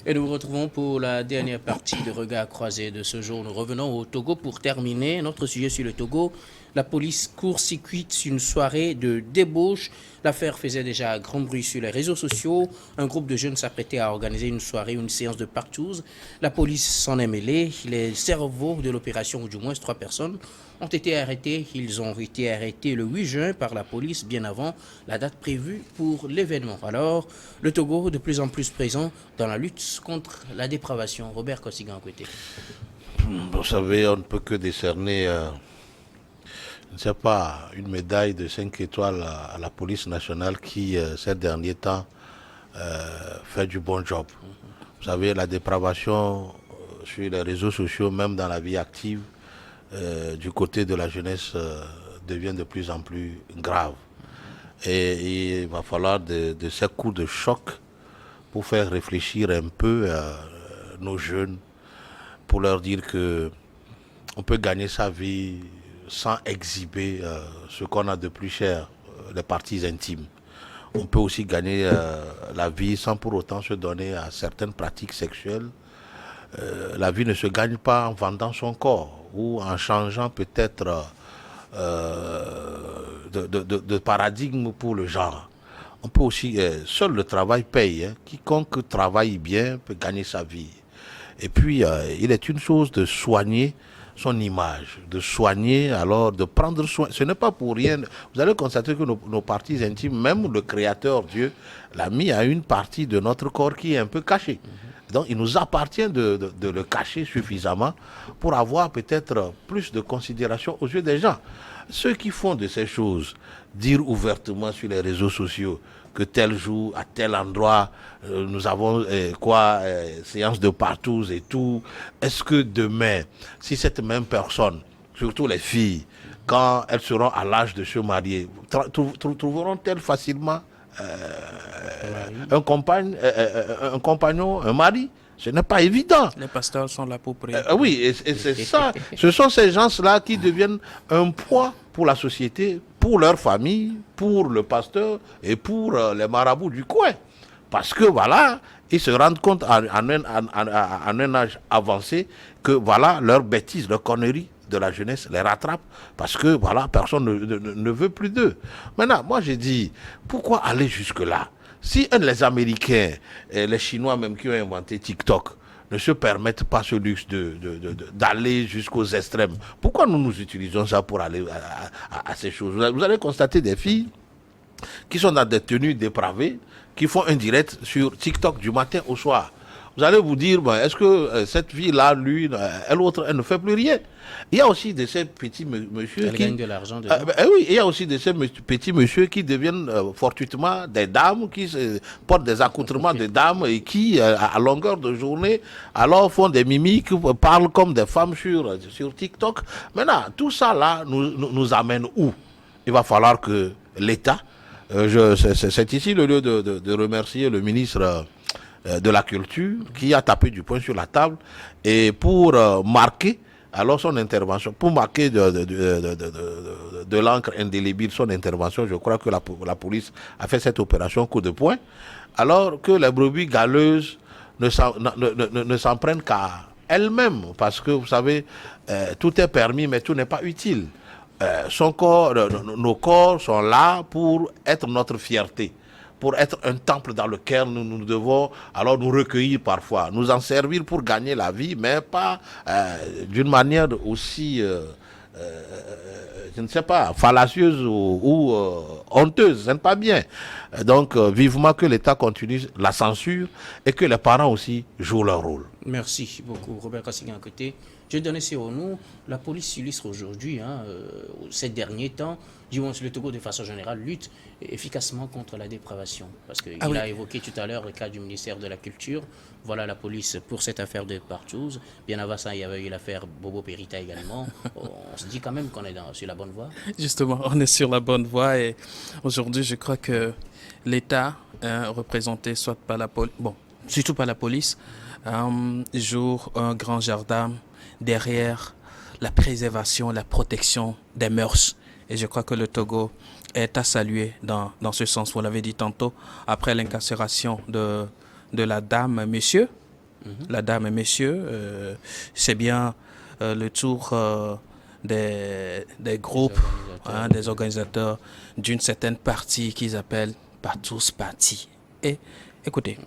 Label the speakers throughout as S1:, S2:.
S1: Et nous vous retrouvons pour la dernière partie de Regard croisé de ce jour. Nous revenons au Togo pour terminer notre sujet sur le Togo. La police court-circuite une soirée de débauche. L'affaire faisait déjà grand bruit sur les réseaux sociaux. Un groupe de jeunes s'apprêtait à organiser une soirée, une séance de partouze. La police s'en est mêlée. Les cerveaux de l'opération, ou du moins 3 personnes, ont été arrêtés. Ils ont été arrêtés le 8 juin par la police, bien avant la date prévue pour l'événement. Alors, le Togo de plus en plus présent dans la lutte contre la dépravation. Robert Kossigan-Kwete.
S2: Vous savez, on ne peut que décerner, je ne sais pas, une médaille de 5 étoiles à la police nationale qui, ces derniers temps, fait du bon job. Vous savez, la dépravation sur les réseaux sociaux, même dans la vie active, du côté de la jeunesse, devient de plus en plus grave. Et il va falloir de ces coups de choc pour faire réfléchir un peu nos jeunes, pour leur dire que on peut gagner sa vie sans exhiber ce qu'on a de plus cher, les parties intimes. On peut aussi gagner la vie sans pour autant se donner à certaines pratiques sexuelles. La vie ne se gagne pas en vendant son corps ou en changeant peut-être de paradigme pour le genre. On peut aussi, seul le travail paye. Hein. Quiconque travaille bien peut gagner sa vie. Et puis, il est une chose de soigner son image, de soigner, alors de prendre soin. Ce n'est pas pour rien. Vous allez constater que nos parties intimes, même le Créateur, Dieu, l'a mis à une partie de notre corps qui est un peu cachée. Donc, il nous appartient de le cacher suffisamment pour avoir peut-être plus de considération aux yeux des gens. Ceux qui font de ces choses, dire ouvertement sur les réseaux sociaux que tel jour, à tel endroit, nous avons séance de partous et tout. Est-ce que demain, si cette même personne, surtout les filles, quand elles seront à l'âge de se marier, trouveront-elles facilement un compagnon, un mari? Ce n'est pas évident.
S1: Les pasteurs sont là pour prier.
S2: Oui, et c'est ça. Ce sont ces gens-là qui deviennent un poids pour la société, pour leur famille, pour le pasteur et pour les marabouts du coin. Parce que voilà, ils se rendent compte en un âge avancé que voilà, leurs bêtises, leurs conneries de la jeunesse les rattrapent parce que voilà, personne ne veut plus d'eux. Maintenant, moi j'ai dit, pourquoi aller jusque-là? Si les Américains, et les Chinois même qui ont inventé TikTok, ne se permettent pas ce luxe d'aller jusqu'aux extrêmes, pourquoi nous utilisons ça pour aller à ces choses? Vous allez constater des filles qui sont dans des tenues dépravées, qui font un direct sur TikTok du matin au soir. Vous allez vous dire, ben, est-ce que cette fille-là, lui, elle autre, elle ne fait plus rien? Il y a aussi de ces petits monsieur
S1: Elle
S2: qui
S1: gagne de l'argent.
S2: oui, il y a aussi de ces petits monsieur qui deviennent fortuitement des dames, qui portent des accoutrements de dames et qui, à longueur de journée, alors font des mimiques, parlent comme des femmes sur TikTok. Maintenant, tout ça là nous amène où? Il va falloir que l'État, c'est ici le lieu de remercier le ministre de la Culture qui a tapé du poing sur la table et pour marquer alors son intervention, pour marquer de l'encre indélébile son intervention, je crois que la police a fait cette opération coup de poing, alors que les brebis galeuses ne s'en prennent qu'à elles-mêmes, parce que vous savez, tout est permis, mais tout n'est pas utile. Son corps, nos corps sont là pour être notre fierté, pour être un temple dans lequel nous devons alors nous recueillir parfois, nous en servir pour gagner la vie, mais pas d'une manière aussi, je ne sais pas, fallacieuse ou honteuse, ce n'est pas bien. Donc, vivement que l'État continue la censure et que les parents aussi jouent leur rôle.
S1: Merci beaucoup, Robert Kossigan à côté. Je vais donner sur nous. La police illustre aujourd'hui, ces derniers temps, du moins le Togo de façon générale, lutte efficacement contre la dépravation. Parce qu'il a évoqué tout à l'heure le cas du ministère de la Culture. Voilà la police pour cette affaire de Partouze. Bien avant ça, il y avait eu l'affaire Bobo Perita également. On se dit quand même qu'on est sur la bonne voie.
S3: Justement, on est sur la bonne voie et aujourd'hui, je crois que l'État, représenté soit par la police, bon, surtout par la police, joue un grand jardin derrière la préservation, la protection des mœurs. Et je crois que le Togo est à saluer dans ce sens. Vous l'avez dit tantôt, après l'incarcération de la dame, monsieur, la dame et messieurs, c'est bien le tour des groupes, des organisateurs d'une certaine partie qu'ils appellent pas tous partis. Et écoutez,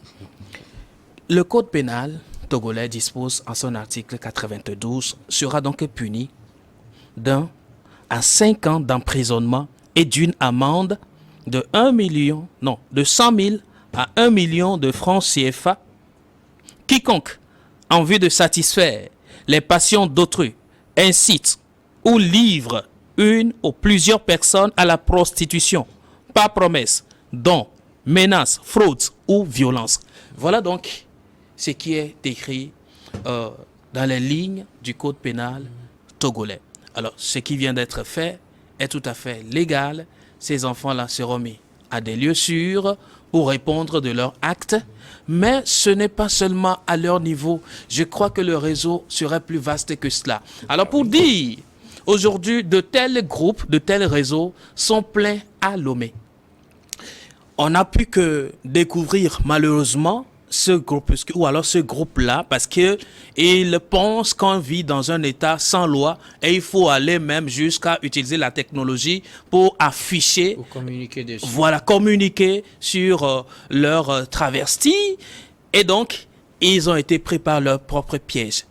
S3: le code pénal togolais dispose en son article 92 sera donc puni d'1 à 5 ans d'emprisonnement et d'une amende de 100 000 à 1 million de francs CFA. Quiconque, en vue de satisfaire les passions d'autrui, incite ou livre une ou plusieurs personnes à la prostitution, par promesse, don, menace, fraude ou violence. Voilà donc ce qui est écrit dans les lignes du code pénal togolais. Alors, ce qui vient d'être fait est tout à fait légal. Ces enfants-là seront mis à des lieux sûrs pour répondre de leurs actes, mais ce n'est pas seulement à leur niveau. Je crois que le réseau serait plus vaste que cela. Alors, pour dire, aujourd'hui, de tels groupes, de tels réseaux sont pleins à Lomé. On n'a pu que découvrir malheureusement ce groupe, ou alors ce groupe-là, parce qu'ils pensent qu'on vit dans un État sans loi et il faut aller même jusqu'à utiliser la technologie pour afficher,
S1: Pour communiquer dessus.
S3: voilà, communiquer sur leur travesti. Et donc, ils ont été pris par leur propre piège.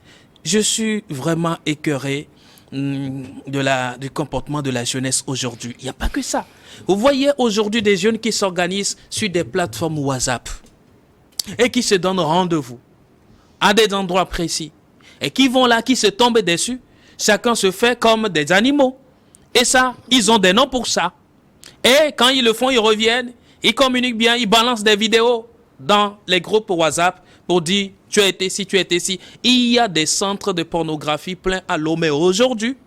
S3: Je suis vraiment écœuré du comportement de la jeunesse aujourd'hui. Il n'y a pas que ça. Vous voyez aujourd'hui des jeunes qui s'organisent sur des plateformes WhatsApp et qui se donnent rendez-vous à des endroits précis et qui vont là, qui se tombent dessus. Chacun se fait comme des animaux. Et ça, ils ont des noms pour ça. Et quand ils le font, ils reviennent, ils communiquent bien, ils balancent des vidéos dans les groupes WhatsApp pour dire tu as été ici, tu as été ici. Il y a des centres de pornographie pleins à Lomé aujourd'hui.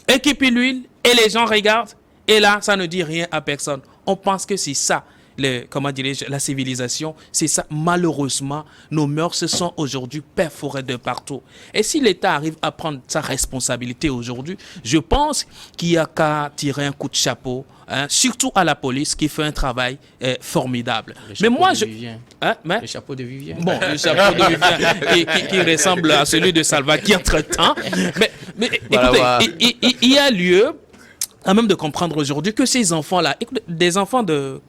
S3: Et qui pile l'huile, et les gens regardent, et là, ça ne dit rien à personne. On pense que c'est ça, la civilisation, c'est ça. Malheureusement, nos mœurs sont aujourd'hui perforées de partout. Et si l'État arrive à prendre sa responsabilité aujourd'hui, je pense qu'il y a qu'à tirer un coup de chapeau, surtout à la police qui fait un travail formidable.
S1: Mais moi, le chapeau de Vivien.
S3: Bon, le chapeau de Vivien qui ressemble à celui de Salva qui entre-temps. Mais
S2: Voilà,
S3: écoutez, il y a lieu à même de comprendre aujourd'hui que ces enfants-là, écoutez, des enfants de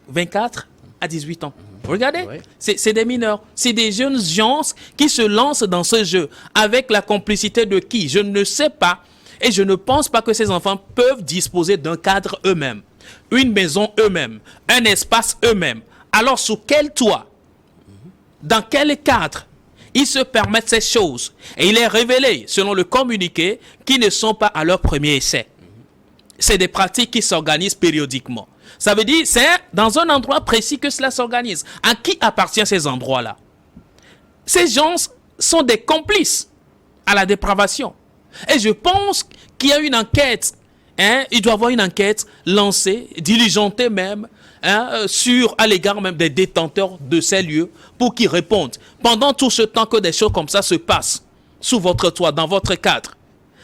S3: 24 à 18 ans. Regardez,
S1: Ouais.
S3: c'est des mineurs, c'est des jeunes gens qui se lancent dans ce jeu avec la complicité de qui? Je ne sais pas. Et je ne pense pas que ces enfants peuvent disposer d'un cadre eux-mêmes, une maison eux-mêmes, un espace eux-mêmes. Alors, sous quel toit? Dans quel cadre ils se permettent ces choses? Et il est révélé, selon le communiqué, qu'ils ne sont pas à leur premier essai. C'est des pratiques qui s'organisent périodiquement. Ça veut dire c'est dans un endroit précis que cela s'organise. À qui appartiennent ces endroits-là? Ces gens sont des complices à la dépravation. Et je pense qu'il y a une enquête, il doit y avoir une enquête lancée, diligentée même, à l'égard même des détenteurs de ces lieux pour qu'ils répondent. Pendant tout ce temps que des choses comme ça se passent sous votre toit, dans votre cadre,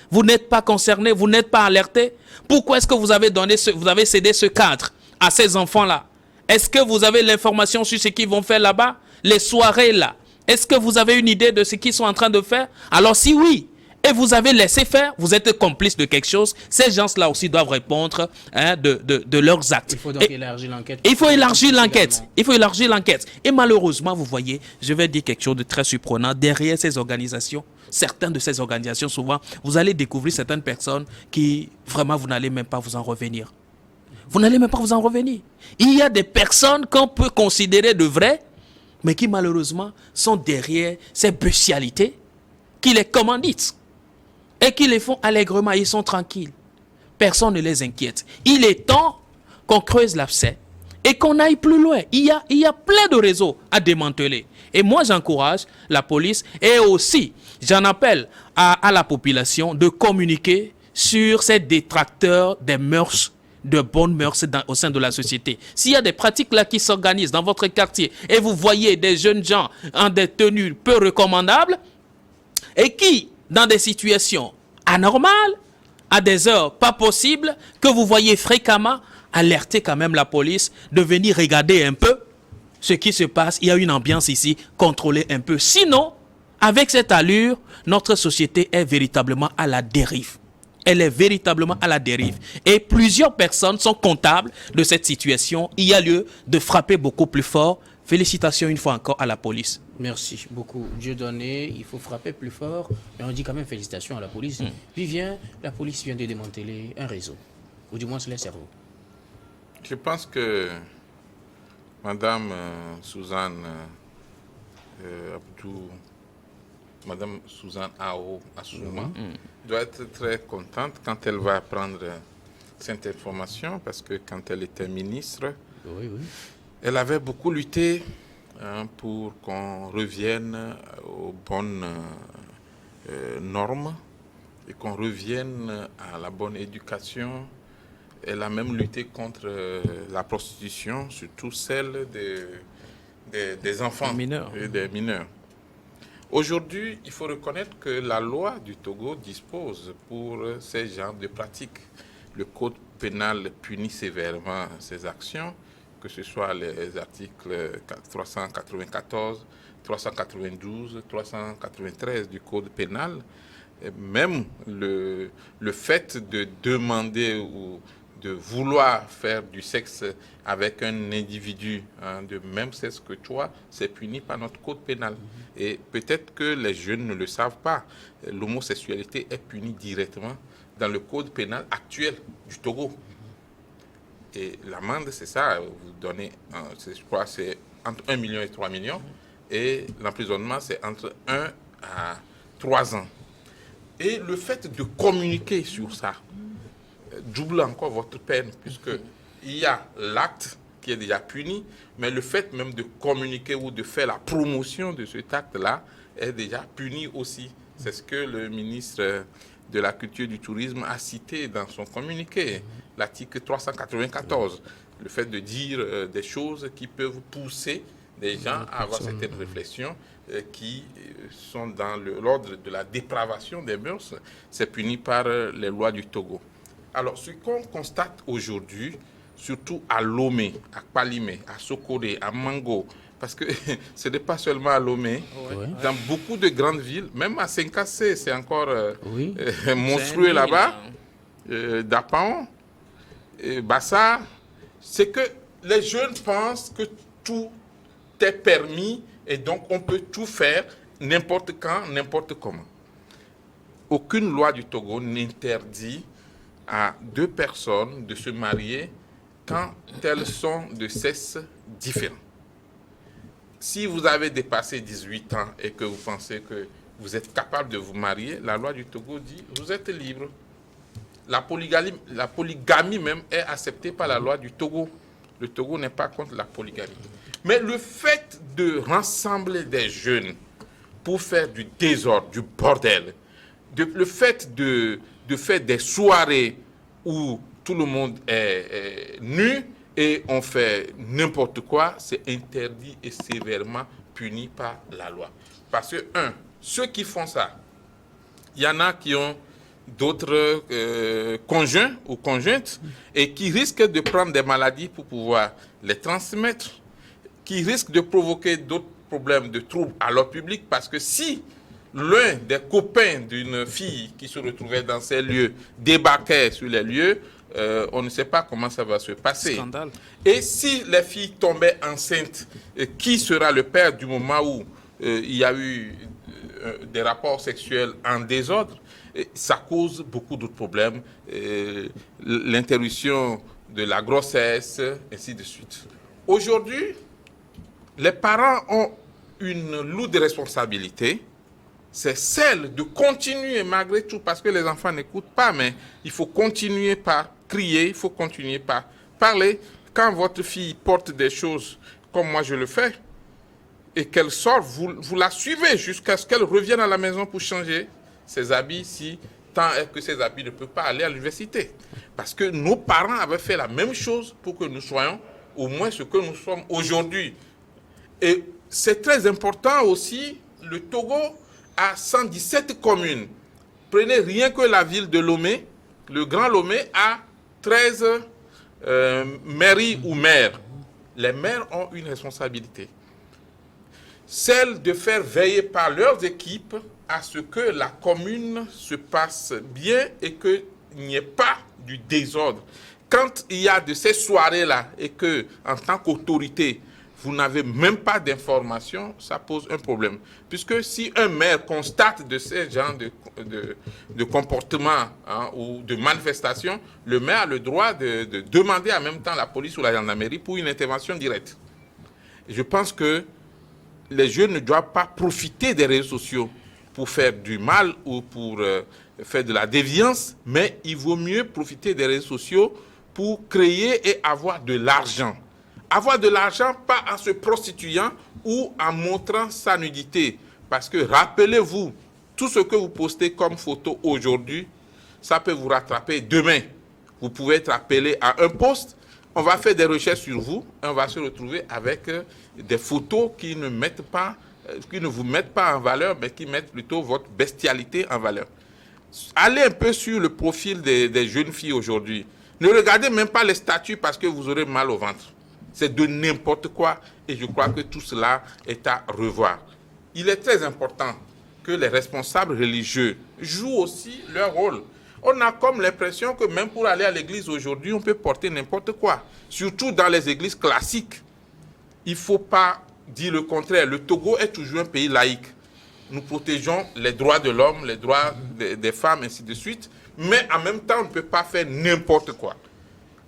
S3: vous n'êtes pas concerné, vous n'êtes pas alerté. Pourquoi est-ce que vous avez cédé ce cadre à ces enfants-là? Est-ce que vous avez l'information sur ce qu'ils vont faire là-bas? Les soirées là, est-ce que vous avez une idée de ce qu'ils sont en train de faire? Alors si oui, et vous avez laissé faire, vous êtes complice de quelque chose, ces gens-là aussi doivent répondre de leurs actes.
S1: Il faut donc élargir l'enquête.
S3: Il faut élargir l'enquête. Il faut élargir l'enquête. Et malheureusement, vous voyez, je vais dire quelque chose de très surprenant. Derrière ces organisations, certaines de ces organisations, souvent, vous allez découvrir certaines personnes qui, vraiment, vous n'allez même pas vous en revenir. Vous n'allez même pas vous en revenir. Il y a des personnes qu'on peut considérer de vraies, mais qui, malheureusement, sont derrière ces bestialités, qui les commanditent et qui les font allègrement. Ils sont tranquilles. Personne ne les inquiète. Il est temps qu'on creuse l'abcès et qu'on aille plus loin. Il y a plein de réseaux à démanteler. Et moi, j'encourage la police et aussi, j'en appelle à la population de communiquer sur ces détracteurs des mœurs, de bonnes mœurs au sein de la société. S'il y a des pratiques là qui s'organisent dans votre quartier et vous voyez des jeunes gens en des tenues peu recommandables et qui, dans des situations anormales, à des heures pas possibles, que vous voyez fréquemment, alertez quand même la police de venir regarder un peu ce qui se passe, il y a une ambiance ici, contrôlez un peu. Sinon, avec cette allure, notre société est véritablement à la dérive. Elle est véritablement à la dérive. Et plusieurs personnes sont comptables de cette situation. Il y a lieu de frapper beaucoup plus fort. Félicitations une fois encore à la police.
S1: Merci beaucoup. Dieudonné, il faut frapper plus fort. Mais on dit quand même félicitations à la police. Vivien, la police vient de démanteler un réseau. Ou du moins les cerveaux.
S4: Je pense que Madame Suzanne Abdou, Madame Suzanne Ao Assouma, doit être très contente quand elle va apprendre cette information, parce que quand elle était ministre, elle avait beaucoup lutté pour qu'on revienne aux bonnes normes et qu'on revienne à la bonne éducation. Elle a même lutté contre la prostitution, surtout celle des enfants et des mineurs. Aujourd'hui, il faut reconnaître que la loi du Togo dispose pour ces genres de pratiques. Le code pénal punit sévèrement ces actions, que ce soit les articles 394, 392, 393 du code pénal. Et même le fait de demander ou de vouloir faire du sexe avec un individu de même sexe que toi, c'est puni par notre code pénal. Et peut-être que les jeunes ne le savent pas. L'homosexualité est punie directement dans le code pénal actuel du Togo. Et l'amende, c'est ça, vous donnez, je crois, c'est entre 1 million et 3 millions. Et l'emprisonnement, c'est entre 1 à 3 ans. Et le fait de communiquer sur ça double encore votre peine, puisque il y a l'acte qui est déjà puni, mais le fait même de communiquer ou de faire la promotion de cet acte-là est déjà puni aussi. C'est ce que le ministre de la Culture et du Tourisme a cité dans son communiqué, l'article 394. Le fait de dire des choses qui peuvent pousser des gens à avoir certaines réflexions qui sont dans l'ordre de la dépravation des mœurs, c'est puni par les lois du Togo. Alors, ce qu'on constate aujourd'hui, surtout à Lomé, à Palimé, à Sokoré, à Mango, parce que ce n'est pas seulement à Lomé, dans beaucoup de grandes villes, même à Senkassé, c'est encore monstrueux là-bas, Dapan, Bassa, c'est que les jeunes pensent que tout est permis et donc on peut tout faire n'importe quand, n'importe comment. Aucune loi du Togo n'interdit à deux personnes de se marier quand elles sont de sexe différent. Si vous avez dépassé 18 ans et que vous pensez que vous êtes capable de vous marier, la loi du Togo dit vous êtes libre. La polygamie même est acceptée par la loi du Togo. Le Togo n'est pas contre la polygamie. Mais le fait de rassembler des jeunes pour faire du désordre, du bordel, le fait de faire des soirées où tout le monde est nu et on fait n'importe quoi, c'est interdit et sévèrement puni par la loi. Parce que, ceux qui font ça, il y en a qui ont d'autres conjoints ou conjointes et qui risquent de prendre des maladies pour pouvoir les transmettre, qui risquent de provoquer d'autres problèmes de troubles à leur public, parce que si l'un des copains d'une fille qui se retrouvait dans ces lieux débarquait sur les lieux, on ne sait pas comment ça va se passer.
S3: Scandale.
S4: Et si les filles tombaient enceintes, qui sera le père du moment où il y a eu des rapports sexuels en désordre? Ça cause beaucoup d'autres problèmes, l'interruption de la grossesse, ainsi de suite. Aujourd'hui, les parents ont une lourde responsabilité, c'est celle de continuer malgré tout, parce que les enfants n'écoutent pas, mais il faut continuer par crier, il faut continuer par parler. Quand votre fille porte des choses comme moi je le fais, et qu'elle sort, vous la suivez jusqu'à ce qu'elle revienne à la maison pour changer ses habits, si tant est que ses habits ne peuvent pas aller à l'université. Parce que nos parents avaient fait la même chose pour que nous soyons au moins ce que nous sommes aujourd'hui. Et c'est très important aussi, le Togo a 117 communes. Prenez rien que la ville de Lomé, le Grand Lomé a 13 mairies ou maires. les maires ont une responsabilité. Celle de faire veiller par leurs équipes à ce que la commune se passe bien et qu'il n'y ait pas du désordre. Quand il y a de ces soirées-là et que, en tant qu'autorité, vous n'avez même pas d'informations, ça pose un problème. Puisque si un maire constate de ces genres de comportements ou de manifestations, le maire a le droit de demander en même temps la police ou la gendarmerie pour une intervention directe. Et je pense que les jeunes ne doivent pas profiter des réseaux sociaux pour faire du mal ou pour faire de la déviance, mais il vaut mieux profiter des réseaux sociaux pour créer et avoir de l'argent. Avoir de l'argent, pas en se prostituant ou en montrant sa nudité. Parce que rappelez-vous, tout ce que vous postez comme photo aujourd'hui, ça peut vous rattraper demain. Vous pouvez être appelé à un poste, on va faire des recherches sur vous, et on va se retrouver avec des photos qui ne vous mettent pas en valeur, mais qui mettent plutôt votre bestialité en valeur. Allez un peu sur le profil des jeunes filles aujourd'hui. Ne regardez même pas les statuts parce que vous aurez mal au ventre. C'est de n'importe quoi et je crois que tout cela est à revoir. Il est très important que les responsables religieux jouent aussi leur rôle. On a comme l'impression que même pour aller à l'église aujourd'hui, on peut porter n'importe quoi. Surtout dans les églises classiques. Il ne faut pas dire le contraire. Le Togo est toujours un pays laïque. Nous protégeons les droits de l'homme, les droits des femmes, ainsi de suite. Mais en même temps, on ne peut pas faire n'importe quoi.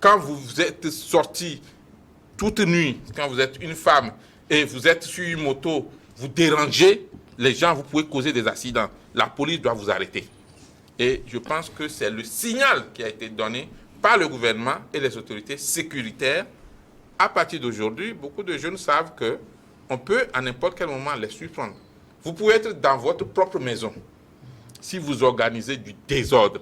S4: Quand vous êtes sorti toute nuit, quand vous êtes une femme et vous êtes sur une moto, vous dérangez les gens, vous pouvez causer des accidents. La police doit vous arrêter. Et je pense que c'est le signal qui a été donné par le gouvernement et les autorités sécuritaires. À partir d'aujourd'hui, beaucoup de jeunes savent qu'on peut à n'importe quel moment les surprendre. Vous pouvez être dans votre propre maison. Si vous organisez du désordre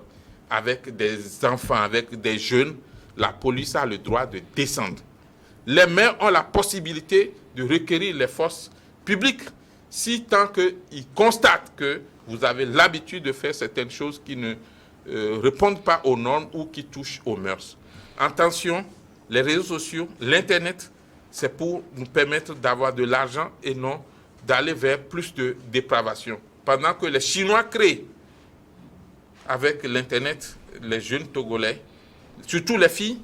S4: avec des enfants, avec des jeunes, la police a le droit de descendre. Les maires ont la possibilité de requérir les forces publiques si tant qu'ils constatent que vous avez l'habitude de faire certaines choses qui ne répondent pas aux normes ou qui touchent aux mœurs. Attention, les réseaux sociaux, l'Internet, c'est pour nous permettre d'avoir de l'argent et non d'aller vers plus de dépravation. Pendant que les Chinois créent avec l'Internet, les jeunes Togolais, surtout les filles,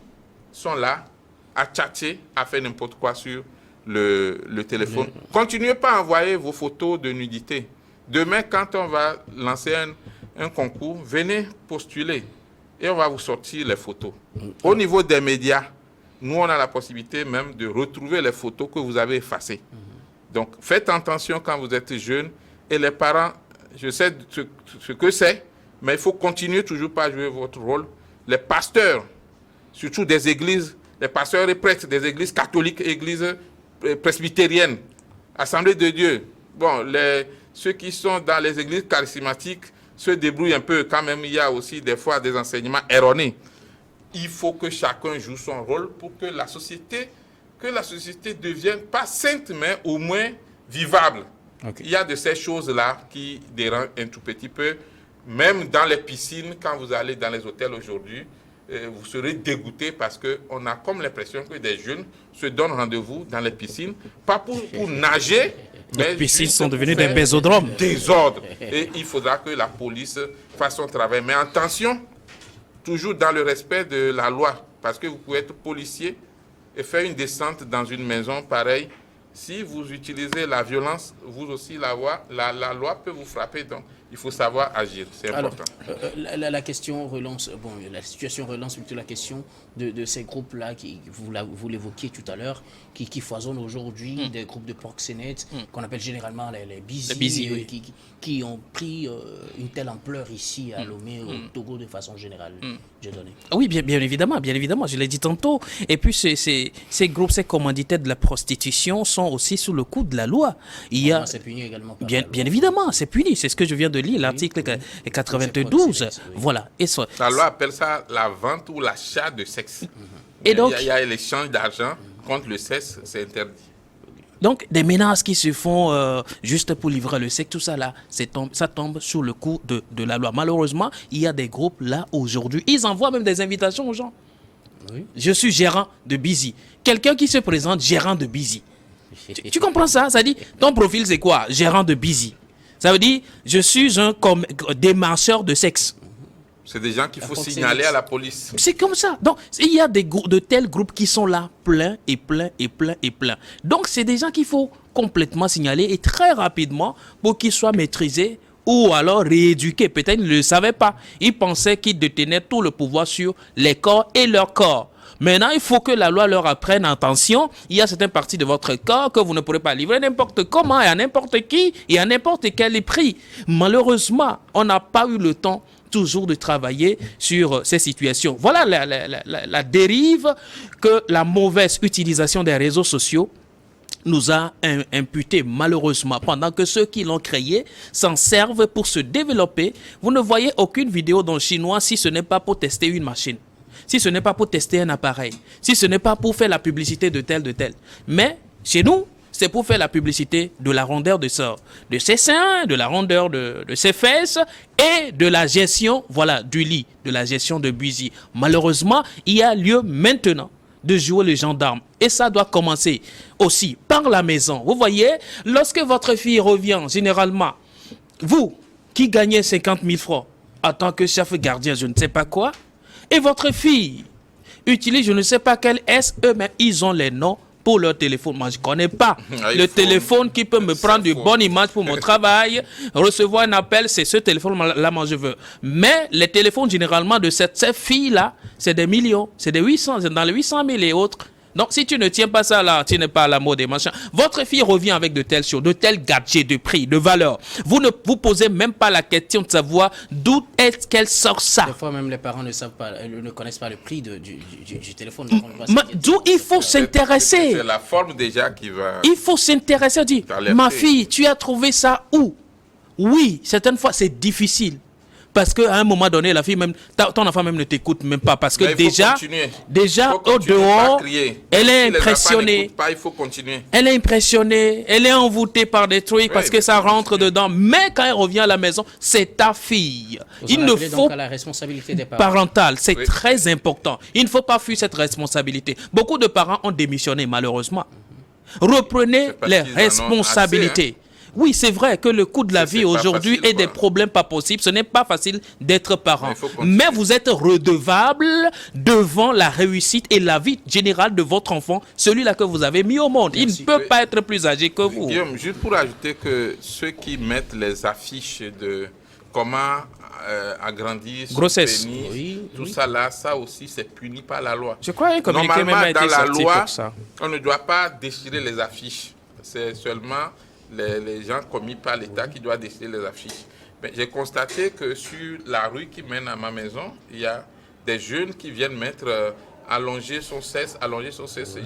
S4: sont là à tchatcher, à faire n'importe quoi sur le téléphone. Continuez pas à envoyer vos photos de nudité. Demain, quand on va lancer un concours, venez postuler et on va vous sortir les photos. Au niveau des médias, nous, on a la possibilité même de retrouver les photos que vous avez effacées. Donc, faites attention quand vous êtes jeune. Et les parents, je sais ce que c'est, mais il faut continuer toujours pas à jouer votre rôle. Les pasteurs, surtout des églises, les pasteurs et prêtres des églises catholiques, églises presbytériennes, Assemblée de Dieu. Bon, ceux qui sont dans les églises charismatiques se débrouillent un peu quand même. Il y a aussi des fois des enseignements erronés. Il faut que chacun joue son rôle pour que la société devienne pas sainte, mais au moins vivable. Okay. Il y a de ces choses-là qui dérangent un tout petit peu. Même dans les piscines, quand vous allez dans les hôtels aujourd'hui, vous serez dégoûté parce qu'on a comme l'impression que des jeunes se donnent rendez-vous dans les piscines, pas pour nager, mais
S3: les piscines sont devenues des bésodromes.
S4: Désordre. Et il faudra que la police fasse son travail. Mais attention, toujours dans le respect de la loi, parce que vous pouvez être policier et faire une descente dans une maison pareille. Si vous utilisez la violence, vous aussi, la loi peut vous frapper. Donc, il faut savoir agir. C'est important.
S1: Alors, la question relance, la situation relance plutôt la question de ces groupes-là, vous l'évoquiez tout à l'heure, qui foisonnent aujourd'hui, des groupes de proxénètes, qu'on appelle généralement les busy, oui. qui ont pris une telle ampleur ici à Lomé, au Togo, de façon générale.
S3: Oui, bien évidemment, je l'ai dit tantôt. Et puis, ces groupes, ces commanditaires de la prostitution sont aussi sous le coup de la loi.
S1: C'est puni également.
S3: Bien évidemment, c'est puni. C'est ce que je viens de lire, l'article 92. Oui. Voilà.
S4: La loi appelle ça la vente ou l'achat de sexe. Et donc, il y a l'échange d'argent contre le sexe, c'est interdit.
S3: Donc, des menaces qui se font juste pour livrer le sexe, tout ça là, ça tombe sous le coup de la loi. Malheureusement, il y a des groupes là aujourd'hui, ils envoient même des invitations aux gens.
S1: Oui.
S3: Je suis gérant de Busy. Quelqu'un qui se présente gérant de Busy. Tu comprends ça? Ça dit, ton profil c'est quoi? Gérant de Busy. Ça veut dire, je suis un démarcheur de sexe.
S4: C'est des gens qu'il faut signaler à la police.
S3: C'est comme ça. Donc, il y a de tels groupes qui sont là, plein et plein et plein et plein. Donc, c'est des gens qu'il faut complètement signaler et très rapidement pour qu'ils soient maîtrisés ou alors rééduqués. Peut-être qu'ils ne le savaient pas. Ils pensaient qu'ils détenaient tout le pouvoir sur les corps et leur corps. Maintenant, il faut que la loi leur apprenne, attention, il y a certaines parties de votre corps que vous ne pourrez pas livrer n'importe comment et à n'importe qui et à n'importe quel prix. Malheureusement, on n'a pas eu le temps toujours de travailler sur ces situations. Voilà la dérive que la mauvaise utilisation des réseaux sociaux nous a imputé malheureusement, pendant que ceux qui l'ont créé s'en servent pour se développer. Vous ne voyez aucune vidéo dans le chinois si ce n'est pas pour tester une machine, si ce n'est pas pour tester un appareil, si ce n'est pas pour faire la publicité de tel. Mais chez nous, c'est pour faire la publicité de la rondeur de ses seins, de la rondeur de ses fesses et de la gestion, voilà, du lit, de la gestion de Busy. Malheureusement, il y a lieu maintenant de jouer le gendarme. Et ça doit commencer aussi par la maison. Vous voyez, lorsque votre fille revient, généralement, vous qui gagnez 50 000 francs en tant que chef gardien, je ne sais pas quoi, et votre fille utilise je ne sais pas quel SE, mais ils ont les noms pour leur téléphone. Moi, je ne connais pas le téléphone qui peut me prendre de bonnes images pour mon travail. Recevoir un appel, c'est ce téléphone-là, moi, je veux. Mais les téléphones, généralement, de cette fille-là, c'est des millions. C'est des 800, c'est dans les 800 000 et autres. Donc, si tu ne tiens pas ça là, tu n'es pas à la mode et machin. Votre fille revient avec de telles choses, de tels gadgets, de prix, de valeur. Vous ne vous posez même pas la question de savoir d'où est-ce qu'elle sort ça.
S1: Des fois, même les parents ne savent pas, ne connaissent pas le prix du téléphone.
S3: D'où il faut s'intéresser.
S4: C'est la forme déjà qui va...
S3: Il faut s'intéresser. Dire, ma fille, tu as trouvé ça où? Oui, certaines fois, c'est difficile. Parce qu'à un moment donné, la fille, même, ton enfant même ne t'écoute même pas. Parce que déjà au dehors, elle est impressionnée.
S4: Il faut continuer.
S3: Elle est impressionnée, elle est envoûtée par des trucs parce que ça rentre dedans. Mais quand elle revient à la maison, c'est ta fille. Il ne faut
S1: donc à la responsabilité des parents.
S3: Parentale, c'est très important. Il ne faut pas fuir cette responsabilité. Beaucoup de parents ont démissionné, malheureusement. Reprenez les responsabilités. Oui, c'est vrai que le coût de la vie aujourd'hui est des problèmes pas possibles. Ce n'est pas facile d'être parent. Mais vous êtes redevable devant la réussite et la vie générale de votre enfant, celui-là que vous avez mis au monde. Il ne peut pas être plus âgé que vous.
S4: Guillaume, juste pour ajouter que ceux qui mettent les affiches de comment agrandir
S3: grossesse,
S4: pénis, ça là, ça aussi c'est puni par la loi.
S3: Je crois que normalement
S4: dans la loi, on ne doit pas déchirer les affiches. C'est seulement les gens commis par l'État qui doivent décider les affiches. Mais j'ai constaté que sur la rue qui mène à ma maison, il y a des jeunes qui viennent mettre allonger son cesse.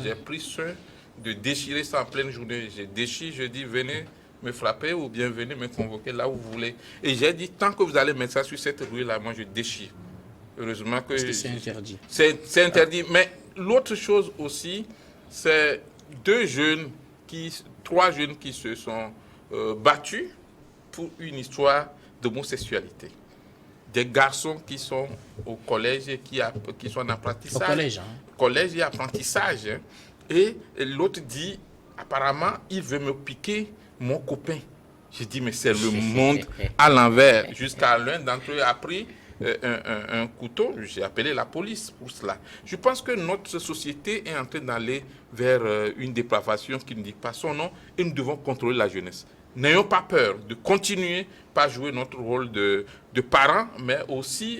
S4: J'ai pris soin de déchirer ça en pleine journée. J'ai déchiré, je dis venez me frapper ou bien venez me convoquer là où vous voulez. Et j'ai dit tant que vous allez mettre ça sur cette rue-là, moi je déchire. Heureusement que
S1: c'est interdit.
S4: C'est interdit. Mais l'autre chose aussi, c'est trois jeunes qui se sont battus pour une histoire d'homosexualité. Des garçons qui sont au collège et qui sont en apprentissage.
S1: Au collège,
S4: Collège et apprentissage. Et l'autre dit, apparemment, il veut me piquer mon copain. J'ai dit, mais c'est le monde à l'envers. Jusqu'à l'un d'entre eux a pris un couteau. J'ai appelé la police pour cela. Je pense que notre société est en train d'aller vers une dépravation qui ne dit pas son nom et nous devons contrôler la jeunesse. N'ayons pas peur de continuer par jouer notre rôle de parents, mais aussi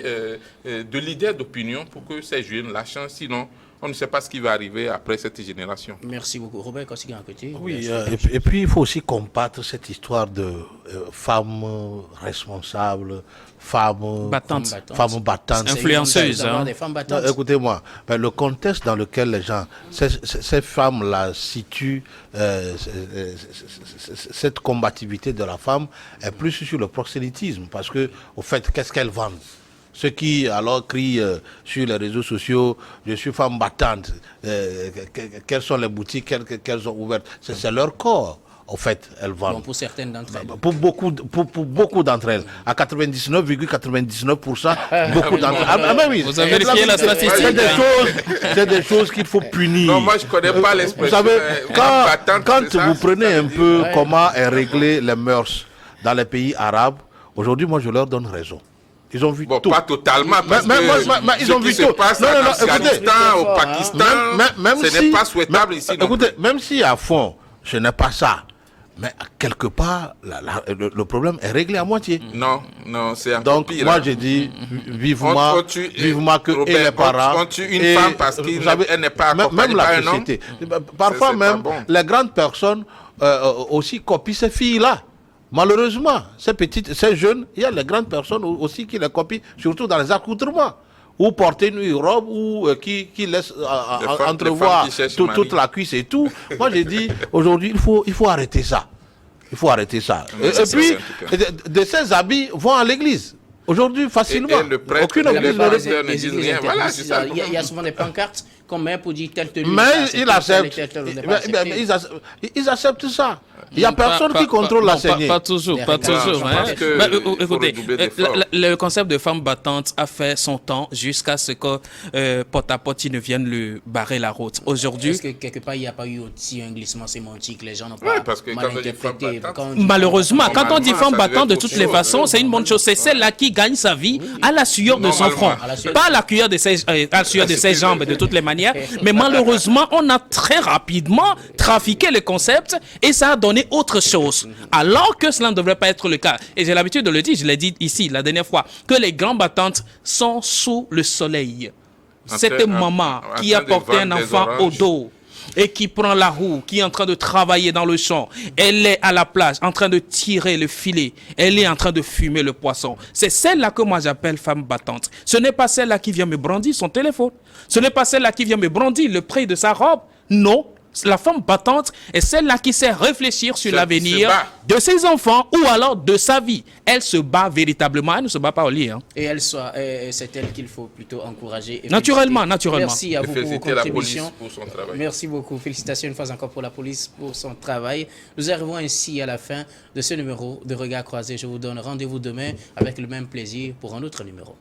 S4: de leader d'opinion pour que ces jeunes la changent. Sinon, on ne sait pas ce qui va arriver après cette génération.
S1: Merci beaucoup. Robert Kossigan à côté.
S2: Oui, et puis il faut aussi combattre cette histoire de femmes responsables, femmes battantes,
S3: influenceuses.
S1: Des femmes battantes.
S2: Écoutez-moi, le contexte dans lequel les gens, ces femmes-là situent cette combativité de la femme est plus sur le proxénétisme, parce que, au fait, qu'est-ce qu'elles vendent? Ceux qui alors crient sur les réseaux sociaux, je suis femme battante, quelles sont les boutiques qu'elles ont ouvertes, c'est leur corps. au fait, elles vendent.
S1: Bon, pour certaines d'entre elles.
S2: Pour beaucoup d'entre elles. À 99,99%, beaucoup d'entre elles. Ah, mais oui.
S3: Vous avez vérifié la statistique.
S2: C'est des choses qu'il faut punir.
S4: Non, moi je ne connais pas l'expression.
S2: Vous savez, quand
S4: ça,
S2: vous prenez un peu comment est réglé les mœurs dans les pays arabes, aujourd'hui, moi je leur donne raison. Ils ont vu tout.
S4: Pas totalement, parce
S2: mais ils ont vu tout.
S4: Se passe en Afghanistan, au Pakistan, ce n'est pas souhaitable ici.
S2: Écoutez, même si à fond, ce n'est pas ça, mais quelque part, le problème est réglé à moitié.
S4: Non, c'est un
S2: donc,
S4: peu pire.
S2: Donc, moi, j'ai dit vivement que
S4: Robert,
S2: et les parents...
S4: On tue une femme parce qu'elle n'est pas accompagnée par un homme.
S2: Parfois même, les grandes personnes aussi copient ces filles-là. Malheureusement, ces jeunes, il y a les grandes personnes aussi qui les copient, surtout dans les accoutrements. Ou porter une robe ou qui laisse entrevoir toute la cuisse et tout. Moi, j'ai dit, aujourd'hui, il faut arrêter ça. Il faut arrêter ça. Et puis, de ces habits vont à l'église. Aujourd'hui, facilement.
S4: Et le prêtre,
S2: aucune église
S4: ne dit rien. Voilà, c'est ça.
S1: Il y a souvent des pancartes qu'on met pour dire telle tenue.
S2: Mais ils acceptent ça. Il n'y a personne qui contrôle la saignée.
S3: Pas toujours. Écoutez, le concept de femme battante a fait son temps jusqu'à ce que porte-à-porte ne vienne lui barrer la route. Aujourd'hui,
S1: est-ce que quelque part il n'y a pas eu aussi un glissement sémantique? Les gens n'ont pas mal interprété.
S3: Malheureusement, quand on dit femme battante, de toutes les façons, c'est une bonne chose. C'est celle-là qui gagne sa vie à la sueur de son front, pas à la sueur de ses jambes de toutes les manières. Mais malheureusement, on a très rapidement trafiqué le concept et ça a donné autre chose. Alors que cela ne devrait pas être le cas. Et j'ai l'habitude de le dire, je l'ai dit ici la dernière fois, que les grandes battantes sont sous le soleil. Cette maman qui a porté un enfant au dos et qui prend la roue, qui est en train de travailler dans le champ, elle est à la plage en train de tirer le filet, elle est en train de fumer le poisson. C'est celle-là que moi j'appelle femme battante. Ce n'est pas celle-là qui vient me brandir son téléphone. Ce n'est pas celle-là qui vient me brandir le prix de sa robe. Non. La femme battante est celle-là qui sait réfléchir sur l'avenir de ses enfants ou alors de sa vie. Elle se bat véritablement, elle ne se bat pas au lit. Hein.
S1: Et c'est elle qu'il faut plutôt encourager. Et
S3: naturellement.
S1: Merci à vous pour vos contributions.
S4: Pour son travail.
S1: Merci beaucoup. Félicitations une fois encore pour la police pour son travail. Nous arrivons ainsi à la fin de ce numéro de Regard Croisé. Je vous donne rendez-vous demain avec le même plaisir pour un autre numéro.